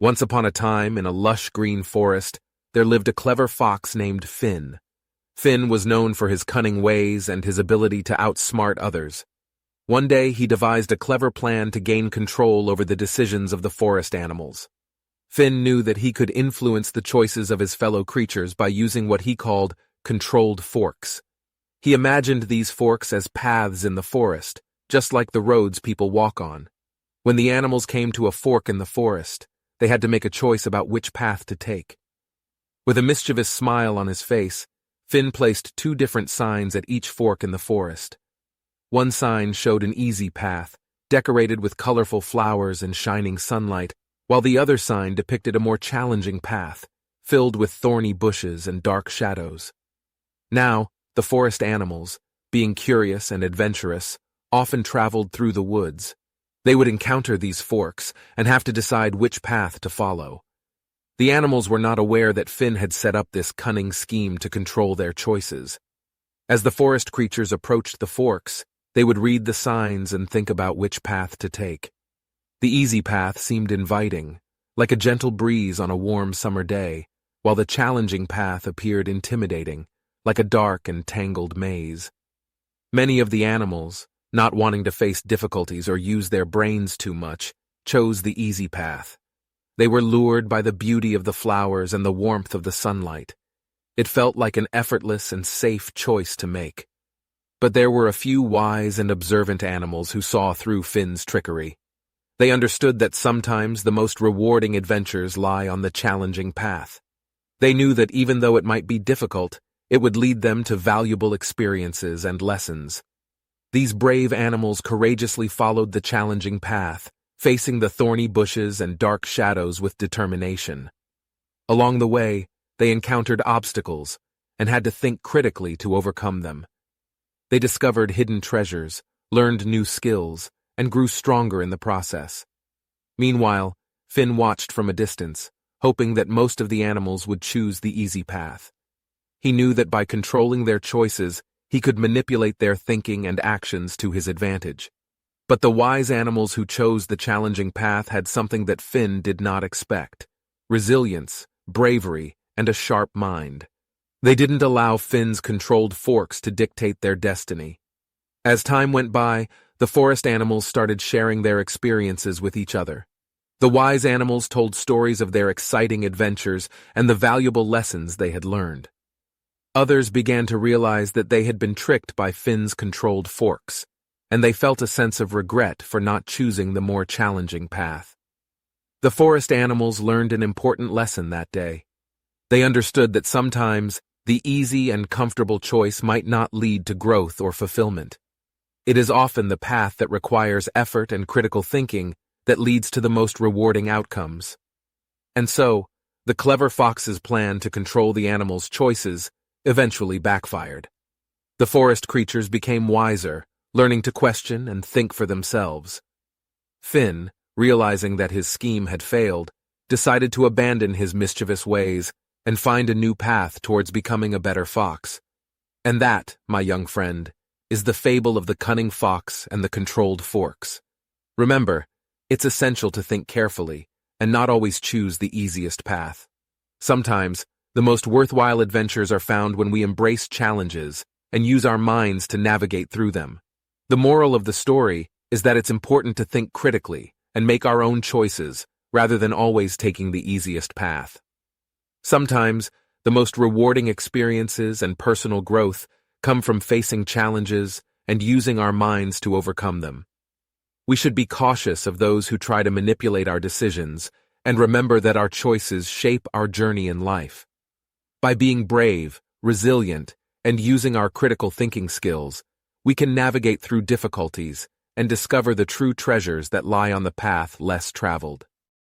Once upon a time, in a lush green forest, there lived a clever fox named Finn. Finn was known for his cunning ways and his ability to outsmart others. One day, he devised a clever plan to gain control over the decisions of the forest animals. Finn knew that he could influence the choices of his fellow creatures by using what he called controlled forks. He imagined these forks as paths in the forest, just like the roads people walk on. When the animals came to a fork in the forest, they had to make a choice about which path to take. With a mischievous smile on his face, Finn placed two different signs at each fork in the forest. One sign showed an easy path, decorated with colorful flowers and shining sunlight, while the other sign depicted a more challenging path, filled with thorny bushes and dark shadows. Now, the forest animals, being curious and adventurous, often traveled through the woods. They would encounter these forks and have to decide which path to follow. The animals were not aware that Finn had set up this cunning scheme to control their choices. As the forest creatures approached the forks, they would read the signs and think about which path to take. The easy path seemed inviting, like a gentle breeze on a warm summer day, while the challenging path appeared intimidating, like a dark and tangled maze. Many of the animals, not wanting to face difficulties or use their brains too much, chose the easy path. They were lured by the beauty of the flowers and the warmth of the sunlight. It felt like an effortless and safe choice to make. But there were a few wise and observant animals who saw through Finn's trickery. They understood that sometimes the most rewarding adventures lie on the challenging path. They knew that even though it might be difficult, it would lead them to valuable experiences and lessons. These brave animals courageously followed the challenging path, facing the thorny bushes and dark shadows with determination. Along the way, they encountered obstacles and had to think critically to overcome them. They discovered hidden treasures, learned new skills, and grew stronger in the process. Meanwhile, Finn watched from a distance, hoping that most of the animals would choose the easy path. He knew that by controlling their choices, he could manipulate their thinking and actions to his advantage. But the wise animals who chose the challenging path had something that Finn did not expect: resilience, bravery, and a sharp mind. They didn't allow Finn's controlled forks to dictate their destiny. As time went by, the forest animals started sharing their experiences with each other. The wise animals told stories of their exciting adventures and the valuable lessons they had learned. Others began to realize that they had been tricked by Finn's controlled forks, and they felt a sense of regret for not choosing the more challenging path. The forest animals learned an important lesson that day. They understood that sometimes the easy and comfortable choice might not lead to growth or fulfillment. It is often the path that requires effort and critical thinking that leads to the most rewarding outcomes. And so, the clever fox's plan to control the animals' choices eventually backfired. The forest creatures became wiser, learning to question and think for themselves. Finn, realizing that his scheme had failed, decided to abandon his mischievous ways and find a new path towards becoming a better fox. And that, my young friend, is the fable of the cunning fox and the controlled forks. Remember, it's essential to think carefully and not always choose the easiest path. Sometimes, the most worthwhile adventures are found when we embrace challenges and use our minds to navigate through them. The moral of the story is that it's important to think critically and make our own choices rather than always taking the easiest path. Sometimes, the most rewarding experiences and personal growth come from facing challenges and using our minds to overcome them. We should be cautious of those who try to manipulate our decisions and remember that our choices shape our journey in life. By being brave, resilient, and using our critical thinking skills, we can navigate through difficulties and discover the true treasures that lie on the path less traveled.